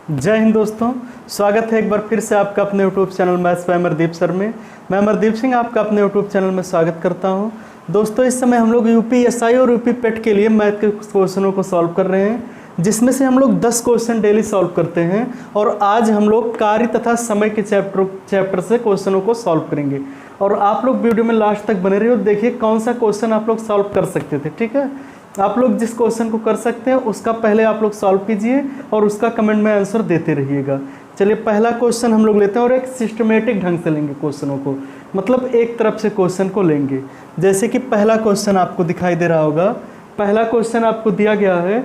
जय हिंद दोस्तों, स्वागत है एक बार फिर से आपका अपने YouTube channel maths by Amardeep sir में। मैं अमरदीप सिंह आपका अपने यूट्यूब चैनल में स्वागत करता हूं। दोस्तों, इस समय हम लोग यूपीएसआई और यूपी पेट के लिए मैथ के क्वेश्चनों को सॉल्व कर रहे हैं, जिसमें से हम लोग 10 क्वेश्चन डेली सॉल्व करते हैं। और आज हम लोग कार्य तथा समय के चैप्टर से क्वेश्चनों को सॉल्व करेंगे। और आप लोग वीडियो में लास्ट तक बने रहिए और देखिए कौन सा क्वेश्चन आप लोग सॉल्व कर सकते थे। ठीक है, आप लोग जिस क्वेश्चन को कर सकते हैं उसका पहले आप लोग सॉल्व कीजिए और उसका कमेंट में आंसर देते रहिएगा। चलिए, पहला क्वेश्चन हम लोग लेते हैं और एक सिस्टमेटिक ढंग से लेंगे क्वेश्चनों को, मतलब एक तरफ से क्वेश्चन को लेंगे। जैसे कि पहला क्वेश्चन आपको दिखाई दे रहा होगा। पहला क्वेश्चन आपको दिया गया है,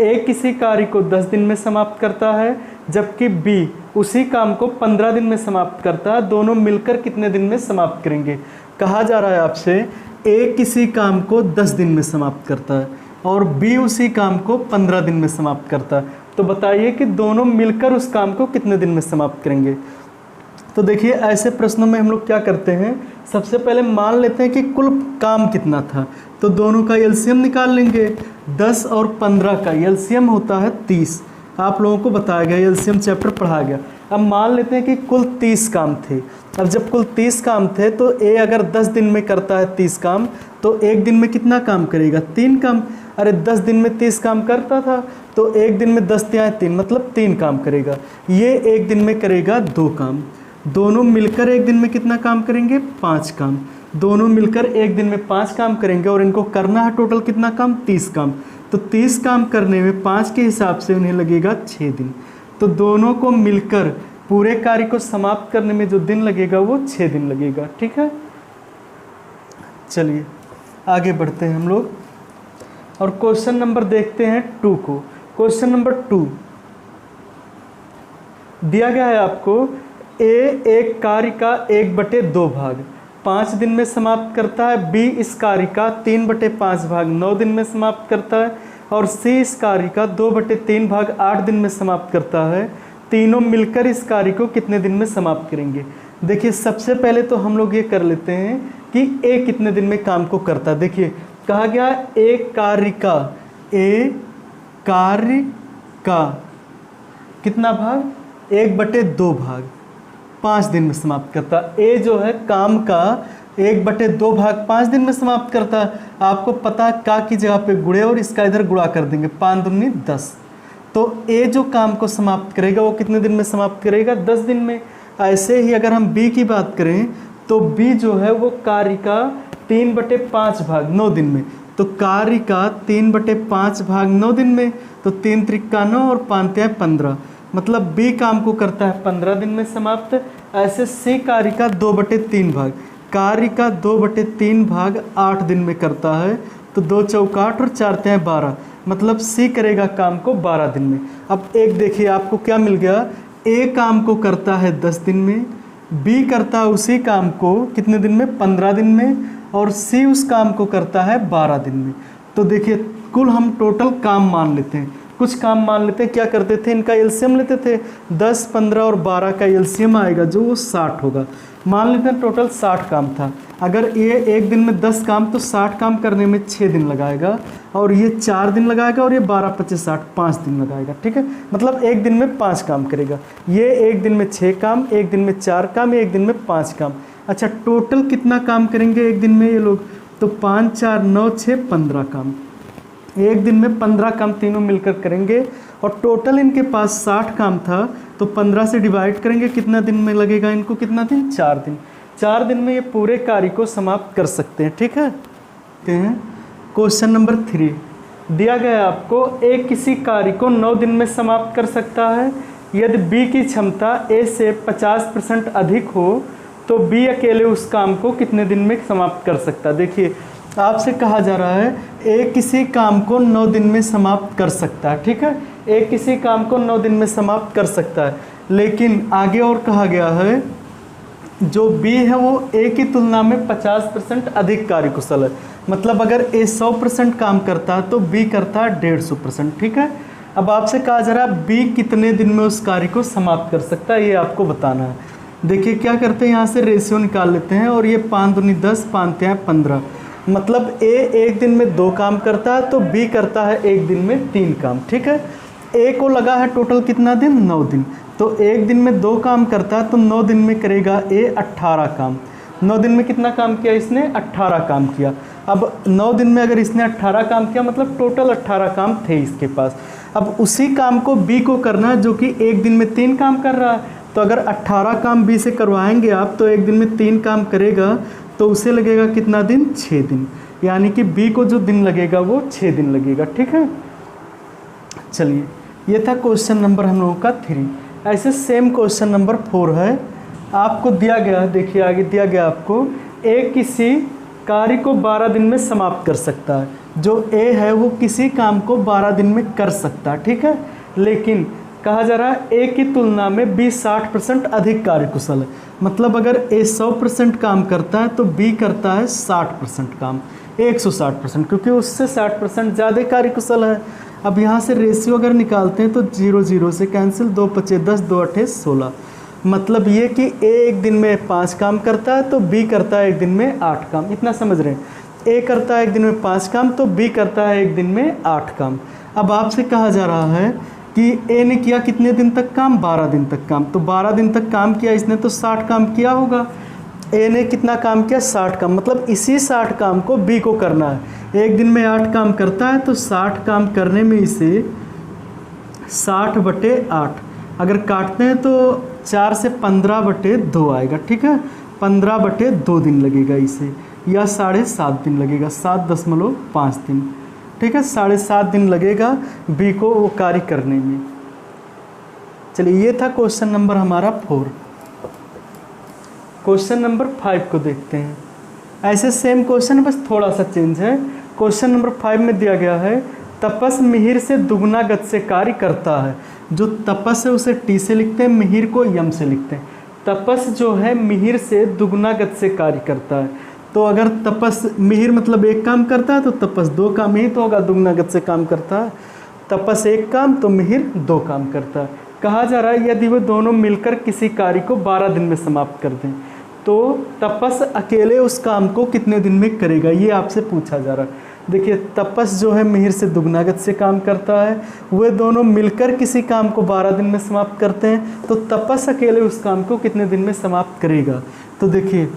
ए किसी कार्य को 10 दिन में समाप्त करता है जबकि बी उसी काम को 15 दिन में समाप्त करता है। दोनों मिलकर कितने दिन में समाप्त करेंगे? कहा जा रहा है आपसे ए किसी काम को 10 दिन में समाप्त करता है और बी उसी काम को 15 दिन में समाप्त करता है। तो बताइए कि दोनों मिलकर उस काम को कितने दिन में समाप्त करेंगे? तो देखिए, ऐसे प्रश्नों में हम लोग क्या करते हैं, सबसे पहले मान लेते हैं कि कुल काम कितना था, तो दोनों का एलसीएम निकाल लेंगे। 10 और 15 का एलसीएम होता है 30। आप लोगों को बताया गया, एलसीएम चैप्टर पढ़ाया गया। अब मान लेते हैं कि कुल 30 काम थे। अब जब कुल 30 काम थे तो ए अगर 10 दिन में करता है 30 काम, तो एक दिन में कितना काम करेगा? 3 काम। अरे 10 दिन में 30 काम करता था तो एक दिन में 10 तिहाई 3, मतलब 3 काम करेगा। ये एक दिन में करेगा 2 काम। दोनों मिलकर एक दिन में कितना काम करेंगे? 5 काम। दोनों मिलकर एक दिन में 5 काम करेंगे और इनको करना है टोटल कितना काम? 30 काम। तो 30 काम करने में 5 के हिसाब से उन्हें लगेगा 6 दिन। तो दोनों को मिलकर पूरे कार्य को समाप्त करने में जो दिन लगेगा वो 6 दिन लगेगा। ठीक है, चलिए आगे बढ़ते हैं हम लोग और क्वेश्चन नंबर देखते हैं 2 को। क्वेश्चन नंबर 2 दिया गया है आपको, ए एक कार्य का 1/2 भाग 5 दिन में समाप्त करता है, बी इस कार्य का 3/5 भाग 9 दिन में समाप्त करता है और सी इस कार्य का 2/3 भाग 8 दिन में समाप्त करता है। तीनों मिलकर इस कार्य को कितने दिन में समाप्त करेंगे? देखिए, सबसे पहले तो हम लोग ये कर लेते हैं कि ए कितने दिन में काम को करता है। देखिए, कहा गया एक कार्य का कितना भाग? 1/2 भाग 5 दिन में समाप्त करता है। ए जो है काम का 1/2 भाग 5 दिन में समाप्त करता है। आपको पता है का की जगह पे गुणे और इसका इधर गुणा कर देंगे, 5 दूनी 10। तो ए जो काम को समाप्त करेगा वो कितने दिन में समाप्त करेगा? 10 दिन में। ऐसे ही अगर हम बी की बात करें तो बी जो है वो कार्य का 3/5 भाग 9 दिन में। तो कार्य का 3/5 भाग 9 दिन में, तो 3 त्रिका 9 और 5 तिहाई 15, मतलब बी काम को करता है 15 दिन में समाप्त। ऐसे सी कार्य का 2/3 भाग, कार्य का 2/3 भाग 8 दिन में करता है। तो 2 चौका 8 और 4 तिहाई 12, मतलब सी करेगा काम को 12 दिन में। अब एक देखिए आपको क्या मिल गया, ए काम को करता है 10 दिन में, बी करता है उसी काम को कितने दिन में? 15 दिन में, और सी उस काम को करता है 12 दिन में। तो देखिए, कुल हम टोटल काम मान लेते हैं, कुछ काम मान लेते हैं। क्या करते थे, इनका एलसीएम लेते थे। 10, 15 और 12 का एलसीएम आएगा जो वो 60 होगा। मान लेते हैं टोटल 60 काम था। अगर ये एक दिन में 10 काम, तो 60 काम करने में 6 दिन लगाएगा, और ये 4 दिन लगाएगा, और ये 12, 25, 60 5 दिन लगाएगा। ठीक है, मतलब एक दिन में 5 काम करेगा। ये एक दिन में 6 काम, एक दिन में 4 काम, एक दिन में 5 काम। अच्छा, टोटल कितना काम करेंगे एक दिन में ये लोग? तो 5, 4, 9, 6, 15 काम। एक दिन में 15 काम तीनों मिलकर करेंगे, और टोटल इनके पास 60 काम था, तो 15 से डिवाइड करेंगे, कितना दिन में लगेगा इनको? कितना दिन? 4 दिन। 4 दिन में ये पूरे कार्य को समाप्त कर सकते हैं। ठीक है, क्वेश्चन नंबर 3 दिया गया है आपको, ए किसी कार्य को 9 दिन में समाप्त कर सकता है यदि बी की क्षमता ए से 50% अधिक हो, तो बी अकेले उस काम को कितने दिन में समाप्त कर सकता है? देखिए, आपसे कहा जा रहा है ए किसी काम को 9 दिन में समाप्त कर सकता है। ठीक है, ए किसी काम को 9 दिन में समाप्त कर सकता है, लेकिन आगे और कहा गया है जो बी है वो ए की तुलना में 50% अधिक कार्यकुशल है। मतलब अगर ए 100% काम करता है तो बी करता है 150%। ठीक है, अब आपसे कहा जा रहा है बी कितने दिन में उस कार्य को समाप्त कर सकता है, ये आपको बताना है। देखिए क्या करते हैं, यहाँ से रेशियो निकाल लेते हैं, और ये 5 दूनी 10, 5 तिहाई 15, मतलब ए एक दिन में 2 काम करता है तो बी करता है एक दिन में 3 काम। ठीक है, ए को लगा है टोटल कितना दिन, 9 दिन। तो एक दिन में 2 काम करता है तो 9 दिन में करेगा ए 18 काम। 9 दिन में कितना काम किया इसने, 18 काम किया। अब 9 दिन में अगर इसने 18 काम किया मतलब टोटल 18 काम थे इसके पास। अब उसी काम को बी को करना है जो कि एक दिन में 3 काम कर रहा है। तो अगर 18 काम बी से करवाएंगे आप तो एक दिन में 3 काम करेगा तो उसे लगेगा कितना दिन, 6 दिन। यानी कि बी को जो दिन लगेगा वो 6 दिन लगेगा। ठीक है, चलिए ये था क्वेश्चन नंबर हम लोगों का 3। ऐसे सेम क्वेश्चन नंबर 4 है, आपको दिया गया है, देखिए आगे दिया गया आपको, ए किसी कार्य को 12 दिन में समाप्त कर सकता है। जो ए है वो किसी काम को 12 दिन में कर सकता है। ठीक है, लेकिन कहा जा रहा है ए की तुलना में बी 60% अधिक कार्यकुशल है। मतलब अगर ए 100% काम करता है तो बी करता है 60% काम, 160%, क्योंकि उससे 60% ज़्यादा कार्यकुशल है। अब यहाँ से रेशियो अगर निकालते हैं तो 0 0 से कैंसिल, 2 5 10, 2 8 16। मतलब ये कि ए एक दिन में 5 काम करता है तो बी करता है एक दिन में 8 काम। इतना समझ रहे हैं, ए करता है एक दिन में 5 काम तो बी करता है एक दिन में 8 काम। अब आपसे कहा जा रहा है कि ए ने किया कितने दिन तक काम, 12 दिन तक काम। तो 12 दिन तक काम किया इसने तो 60 काम किया होगा। ए ने कितना काम किया, 60 काम। मतलब इसी 60 काम को बी को करना है। एक दिन में 8 काम करता है तो 60 काम करने में इसे 60/8 अगर काटते हैं तो 4 से 15/2 आएगा। ठीक है, 15/2 दिन लगेगा इसे, या 7.5 दिन लगेगा, 7.5 दिन। ठीक है, 7.5 दिन लगेगा बी को वो कार्य करने में। चलिए ये था क्वेश्चन नंबर हमारा 4। क्वेश्चन नंबर 5 को देखते हैं। ऐसे सेम क्वेश्चन है, बस थोड़ा सा चेंज है। क्वेश्चन नंबर 5 में दिया गया है, तपस मिहिर से दुगना गति से कार्य करता है। जो तपस है उसे टी से लिखते हैं, मिहिर को यम से लिखते हैं। तपस जो है मिहिर से दुगना गति से कार्य करता है। तो अगर तपस, मिहिर मतलब 1 काम करता है तो तपस 2 काम ही तो होगा, दुगना गति से काम करता है। तपस 1 काम तो मिहिर 2 काम करता है। कहा जा रहा है यदि वो दोनों मिलकर किसी कार्य को 12 दिन में समाप्त कर दें तो तपस अकेले उस काम को कितने दिन में करेगा, ये आपसे पूछा जा रहा है। देखिए तपस जो है मिहिर से दुगना गति से काम करता है, वे दोनों मिलकर किसी काम को 12 दिन में समाप्त करते हैं तो तपस अकेले उस काम को कितने दिन में समाप्त करेगा। तो देखिए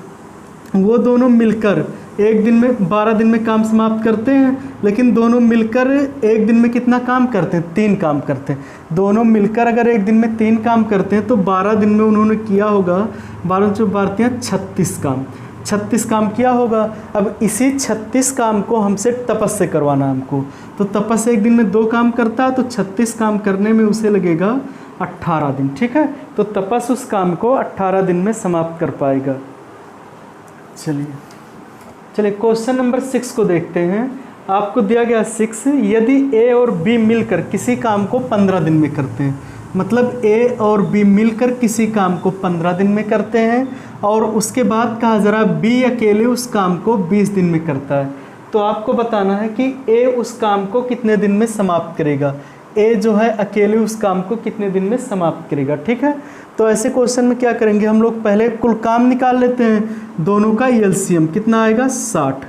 वो दोनों मिलकर एक दिन में 12 दिन में काम समाप्त करते हैं, लेकिन दोनों मिलकर एक दिन में कितना काम करते हैं, 3 काम करते हैं। दोनों मिलकर अगर एक दिन में 3 काम करते हैं तो 12 दिन में उन्होंने किया होगा 12 × 4 = 36 काम। 36 काम किया होगा। अब इसी 36 काम को हमसे तपस से करवाना हमको, तो तपस एक दिन में 2 काम करता है तो 36 काम करने में उसे लगेगा 18 दिन। ठीक है, तो तपस उस काम को 18 दिन में समाप्त कर पाएगा। चलिए क्वेश्चन नंबर 6 को देखते हैं। आपको दिया गया 6, यदि ए और बी मिलकर किसी काम को 15 दिन में करते हैं। मतलब ए और बी मिलकर किसी काम को 15 दिन में करते हैं और उसके बाद कहा जरा बी अकेले उस काम को 20 दिन में करता है। तो आपको बताना है कि ए उस काम को कितने दिन में समाप्त करेगा। ए जो है अकेले उस काम को कितने दिन में समाप्त करेगा। ठीक है, तो ऐसे क्वेश्चन में क्या करेंगे हम लोग, पहले कुल काम निकाल लेते हैं। दोनों का एलसीएम कितना आएगा, 60।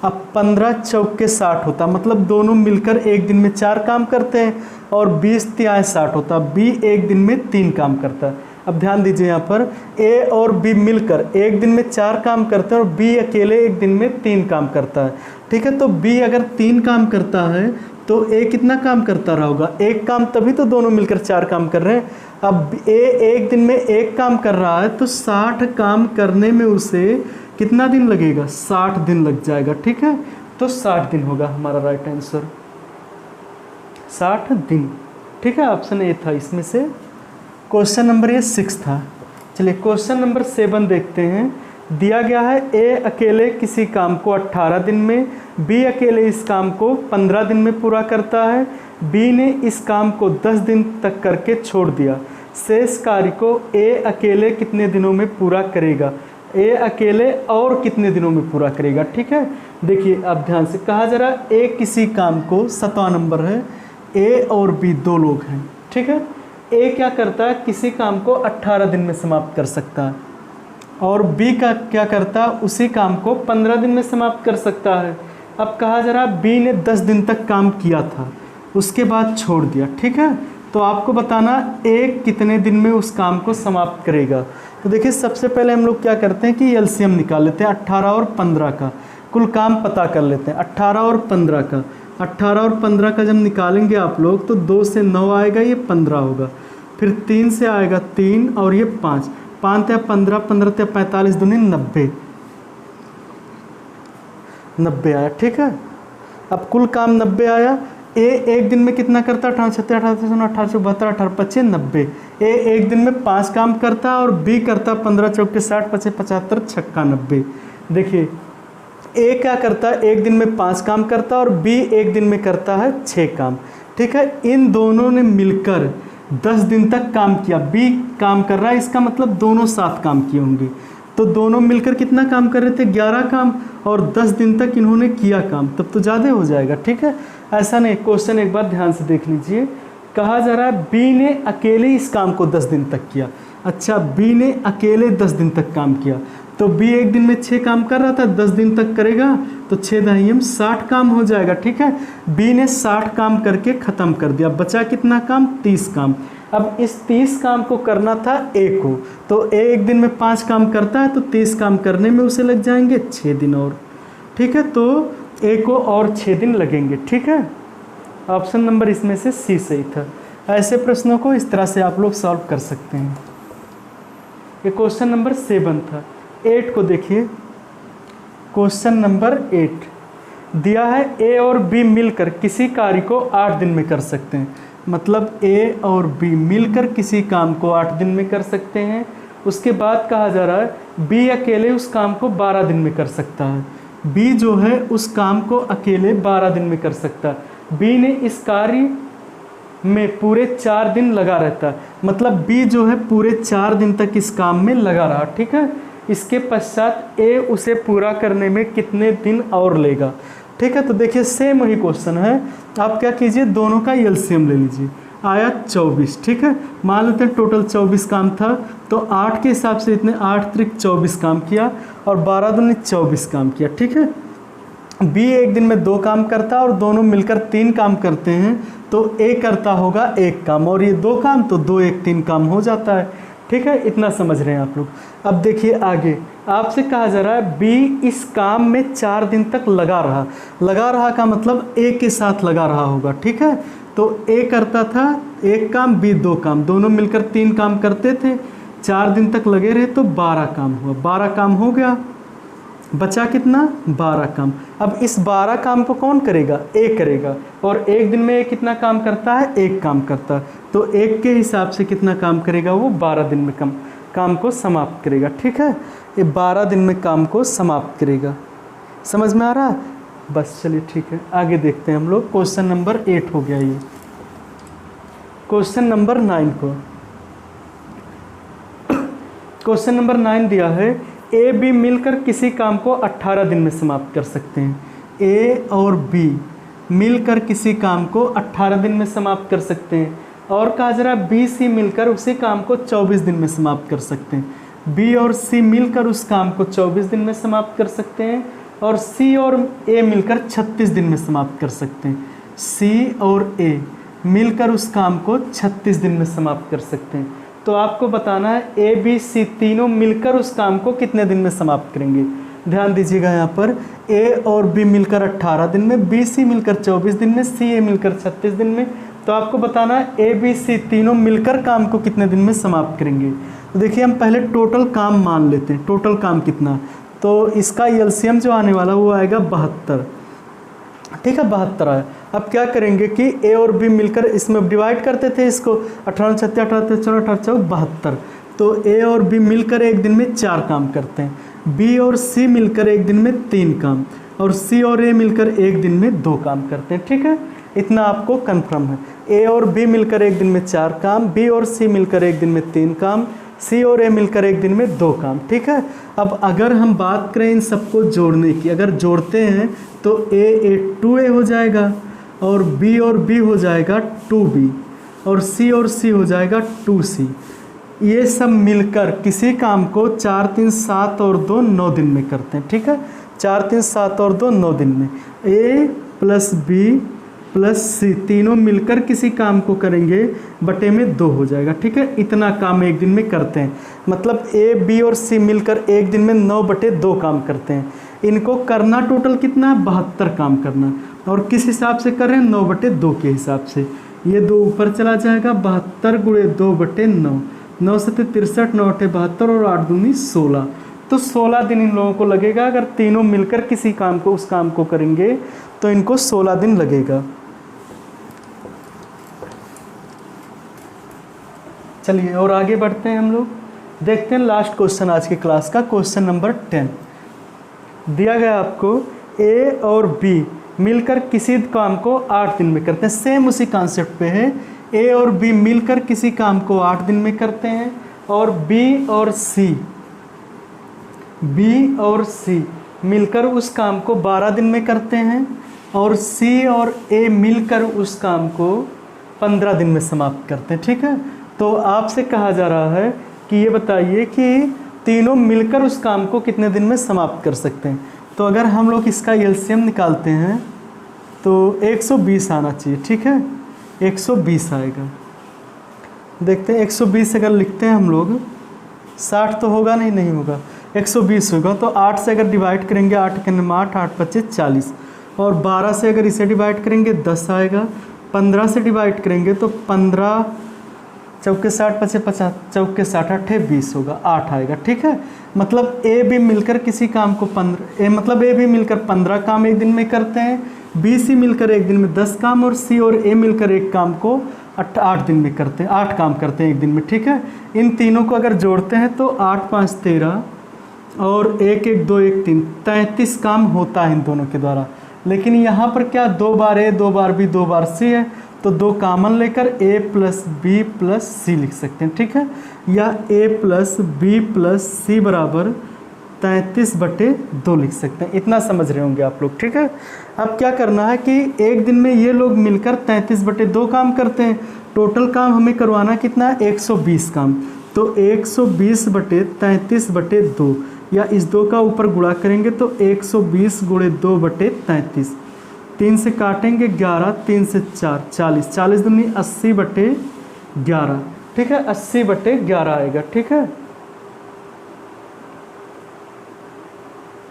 अब 15 चौके 60 होता, मतलब दोनों मिलकर एक दिन में 4 काम करते हैं और 20 तिहाई 60 होता। बी एक दिन में 3 काम करता है। अब ध्यान दीजिए यहाँ पर ए और बी मिलकर एक दिन में 4 काम करते हैं और बी अकेले एक दिन में 3 काम करता है। ठीक है, तो बी अगर 3 काम करता है तो ए कितना काम करता रहा होगा, 1 काम, तभी तो दोनों मिलकर 4 काम कर रहे हैं। अब ए एक दिन में 1 काम कर रहा है तो 60 काम करने में उसे कितना दिन लगेगा, 60 दिन लग जाएगा। ठीक है, तो 60 दिन होगा हमारा राइट आंसर, 60 दिन। ठीक है, ऑप्शन ए था इसमें से। क्वेश्चन नंबर ये 6 था। चलिए क्वेश्चन नंबर 7 देखते हैं। दिया गया है ए अकेले किसी काम को 18 दिन में, बी अकेले इस काम को 15 दिन में पूरा करता है। बी ने इस काम को 10 दिन तक करके छोड़ दिया। शेष कार्य को ए अकेले कितने दिनों में पूरा करेगा, ए अकेले और कितने दिनों में पूरा करेगा। ठीक है, देखिए अब ध्यान से कहा जा रहा है ए किसी काम को, 7वां नंबर है, ए और बी 2 लोग हैं। ठीक है, ए क्या करता है, किसी काम को 18 दिन में समाप्त कर सकता है और बी का क्या करता है, उसी काम को 15 दिन में समाप्त कर सकता है। अब कहा जा रहा है बी ने 10 दिन तक काम किया था, उसके बाद छोड़ दिया। ठीक है, तो आपको बताना ए कितने दिन में उस काम को समाप्त करेगा। तो देखिए सबसे पहले हम लोग क्या करते हैं कि एलसीएम निकाल लेते हैं 18 और 15 का, कुल काम पता कर लेते हैं 18 और 15 का। 18 और 15 का जब निकालेंगे आप लोग तो 2 से 9 आएगा, ये 15 होगा, फिर 3 से आएगा 3 और ये 5, 5 या 15, 15 या 45 दूनी 90, 90 आया। ठीक है, अब कुल काम 90 आया। ए एक दिन में कितना करता है? 18 36 18 18 72 18 25 90। ए एक दिन में 5 काम करता है और बी करता 15 चौके 60 25 75 छक्का 90। देखिए ए क्या करता है? एक दिन में 5 काम करता है और बी एक दिन में करता है 6 काम। ठीक है, इन दोनों ने मिलकर 10 दिन तक काम किया। बी काम कर रहा है, इसका मतलब दोनों साथ काम किए होंगे। तो दोनों मिलकर कितना काम कर रहे थे? 11 काम, और 10 दिन तक इन्होंने किया काम, तब तो ज़्यादा हो जाएगा। ठीक है, ऐसा नहीं। क्वेश्चन एक बार ध्यान से देख लीजिए, कहा जा रहा है बी ने अकेले इस काम को 10 दिन तक किया। अच्छा, बी ने अकेले 10 दिन तक काम किया, तो बी एक दिन में 6 काम कर रहा था, 10 दिन तक करेगा तो 6 दहियम 60 काम हो जाएगा। ठीक है, बी ने 60 काम करके ख़त्म कर दिया, बचा कितना काम? 30 काम। अब इस 30 काम को करना था ए को, तो ए एक दिन में 5 काम करता है, तो 30 काम करने में उसे लग जाएंगे 6 दिन और। ठीक है, तो ए को और 6 दिन लगेंगे। ठीक है, ऑप्शन नंबर इसमें से सी सही था। ऐसे प्रश्नों को इस तरह से आप लोग सॉल्व कर सकते हैं। ये क्वेश्चन नंबर 7 था। 8 को देखिए, क्वेश्चन नंबर 8 दिया है ए और बी मिलकर किसी कार्य को 8 दिन में कर सकते हैं। मतलब ए और बी मिलकर किसी काम को 8 दिन में कर सकते हैं। उसके बाद कहा जा रहा है बी अकेले उस काम को 12 दिन में कर सकता है। बी जो है उस काम को अकेले 12 दिन में कर सकता है। बी ने इस कार्य में पूरे 4 दिन लगा रहता है। मतलब बी जो है पूरे 4 दिन तक इस काम में लगा रहा। ठीक है, इसके पश्चात ए उसे पूरा करने में कितने दिन और लेगा। ठीक है, तो देखिए सेम वही क्वेश्चन है। आप क्या कीजिए, दोनों का एलसीएम ले लीजिए, आया 24। ठीक है, मान लेते हैं टोटल 24 काम था, तो 8 के हिसाब से इतने 8 त्रिक 24 काम किया और 12 दूनी 24 काम किया। ठीक है, बी एक दिन में 2 काम करता है और दोनों मिलकर 3 काम करते हैं, तो ए करता होगा 1 काम, और ये 2 काम, तो 2 1 3 काम हो जाता है। ठीक है, इतना समझ रहे हैं आप लोग। अब देखिए आगे आपसे कहा जा रहा है बी इस काम में 4 दिन तक लगा रहा। लगा रहा का मतलब ए के साथ लगा रहा होगा। ठीक है, तो ए करता था 1 काम, बी 2 काम, दोनों मिलकर 3 काम करते थे, 4 दिन तक लगे रहे, तो 12 काम हुआ। 12 काम हो गया, बचा कितना? 12 काम। अब इस 12 काम को कौन करेगा? ए करेगा, और एक दिन में ए कितना काम करता है? 1 काम करता है, तो 1 के हिसाब से कितना काम करेगा वो? 12 दिन में काम को समाप्त करेगा। ठीक है, ये 12 दिन में काम को समाप्त करेगा। समझ में आ रहा है? बस चलिए ठीक है, आगे देखते हैं हम लोग। क्वेश्चन नंबर 8 हो गया ये। क्वेश्चन नंबर 9 को, क्वेश्चन नंबर 9 दिया है ए बी मिलकर किसी काम को 18 दिन में समाप्त कर सकते हैं। ए और बी मिलकर किसी काम को 18 दिन में समाप्त कर सकते हैं, और कहा जा रहा है बी सी मिलकर उसी काम को 24 दिन में समाप्त कर सकते हैं। बी और सी मिलकर उस काम को 24 दिन में समाप्त कर सकते हैं, और सी और ए मिलकर 36 दिन में समाप्त कर सकते हैं। सी और ए मिलकर उस काम को 36 दिन में समाप्त कर सकते हैं। तो आपको बताना है ए बी सी तीनों मिलकर उस काम को कितने दिन में समाप्त करेंगे। ध्यान दीजिएगा यहाँ पर, ए और बी मिलकर 18 दिन में, बी सी मिलकर 24 दिन में, सी ए मिलकर 36 दिन में। तो आपको बताना है ए बी सी तीनों मिलकर काम को कितने दिन में समाप्त करेंगे। तो देखिए हम पहले टोटल काम मान लेते हैं। टोटल काम कितना? तो इसका एलसीएम जो आने वाला वो आएगा 72। ठीक है, 72 आया। अब क्या करेंगे कि ए और बी मिलकर इसमें डिवाइड करते थे इसको, 18 36 18 14 18 72। तो ए और बी मिलकर एक दिन में 4 काम करते हैं, बी और सी मिलकर एक दिन में 3 काम, और सी और ए मिलकर एक दिन में 2 काम करते हैं। ठीक है, इतना आपको कन्फर्म है। ए और बी मिलकर एक दिन में 4 काम, बी और सी मिलकर एक दिन में 3 काम, सी और ए मिलकर एक दिन में 2 काम। ठीक है, अब अगर हम बात करें इन सबको जोड़ने की, अगर जोड़ते हैं तो ए 2a हो जाएगा, और बी हो जाएगा 2b, और सी हो जाएगा 2c। ये सब मिलकर किसी काम को 4 3 7 और 2 9 दिन में करते हैं। ठीक है, 4 3 7 और 2 9 दिन में। a + b प्लस सी, तीनों मिलकर किसी काम को करेंगे बटे में 2 हो जाएगा। ठीक है, इतना काम एक दिन में करते हैं, मतलब ए बी और सी मिलकर एक दिन में 9/2 काम करते हैं। इनको करना टोटल कितना, 72 काम करना, और किस हिसाब से कर रहे हैं, 9/2 के हिसाब से। ये 2 ऊपर चला जाएगा, 72 × 2/9, 9 से 63, 9 8 72 और 8 दूनी 16। तो 16 दिन इन लोगों को लगेगा। अगर तीनों मिलकर किसी काम को, उस काम को करेंगे तो इनको 16 दिन लगेगा। चलिए और आगे बढ़ते हैं हम लोग, देखते हैं लास्ट क्वेश्चन आज की क्लास का, क्वेश्चन नंबर 10 दिया गया आपको। ए और बी मिलकर किसी काम को 8 दिन में करते हैं। सेम उसी कॉन्सेप्ट पे है, ए और बी मिलकर किसी काम को 8 दिन में करते हैं, और बी और सी मिलकर उस काम को 12 दिन में करते हैं, और सी और ए मिलकर उस काम को 15 दिन में समाप्त करते हैं। ठीक है, तो आपसे कहा जा रहा है कि ये बताइए कि तीनों मिलकर उस काम को कितने दिन में समाप्त कर सकते हैं। तो अगर हम लोग इसका एलसीएम निकालते हैं तो 120 आना चाहिए। ठीक है, 120 आएगा। देखते हैं 120 अगर लिखते हैं हम लोग, 60 तो होगा नहीं, नहीं होगा, 120 होगा। तो 8 से अगर डिवाइड करेंगे, 8 के 8, 8 25 40, और 12 से अगर इसे डिवाइड करेंगे 10 आएगा। 15 से डिवाइड करेंगे तो 15 चौके 60 25 50 चौके 60 8 20 होगा, 8 आएगा। ठीक है, मतलब ए बी मिलकर किसी काम को 15 काम एक दिन में करते हैं, बी सी मिलकर एक दिन में 10 काम, और सी और ए मिलकर एक काम को 8 दिन में करते हैं, 8 काम करते हैं एक दिन में। ठीक है, इन तीनों को अगर जोड़ते हैं तो 8 5 13 और 1 1 2 1 3 33 काम होता है इन दोनों के द्वारा। लेकिन यहाँ पर क्या, 2 बार ए 2 बार बी 2 बार सी है, तो 2 कामन लेकर a + b + c लिख सकते हैं। ठीक है, या a + b + c बराबर 33/2 लिख सकते हैं। इतना समझ रहे होंगे आप लोग। ठीक है, अब क्या करना है कि एक दिन में ये लोग मिलकर 33/2 काम करते हैं। टोटल काम हमें करवाना कितना है, 120 काम। तो 120/33/2, या इस 2 का ऊपर गुणा करेंगे तो 120 × 2/33, 3 से काटेंगे 11, 3 से 4 40, 40 दूनी 80/11। ठीक है, 80/11 आएगा। ठीक है,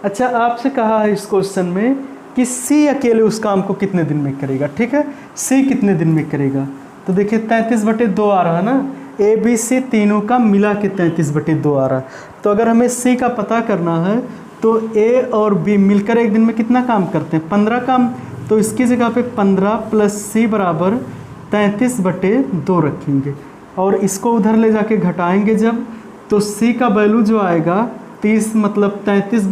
अच्छा आपसे कहा है इस क्वेश्चन में कि सी अकेले उस काम को कितने दिन में करेगा। ठीक है, सी कितने दिन में करेगा, तो देखिए 33/2 आ रहा है ना, ए बी सी तीनों का मिला के 33/2 आ रहा है। तो अगर हमें सी का पता करना है तो ए और बी मिलकर एक दिन में कितना काम करते हैं, 15 काम। तो इसकी जगह पे 15 + सी बराबर 33/2 रखेंगे, और इसको उधर ले जाके घटाएंगे जब, तो सी का वैल्यू जो आएगा 30, मतलब 33 -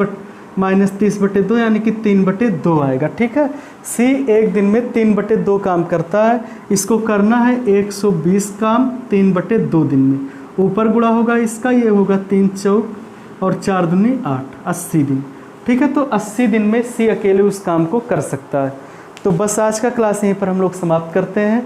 30/2 यानी कि 3/2 आएगा। ठीक है, सी एक दिन में 3/2 काम करता है। इसको करना है 120 काम 3/2 दिन में। ऊपर गुणा होगा इसका, ये होगा 3 चौक और 4 दूनी 8, 80 दिन। ठीक है, तो 80 दिन में सी अकेले उस काम को कर सकता है। तो बस आज का क्लास यहीं पर हम लोग समाप्त करते हैं।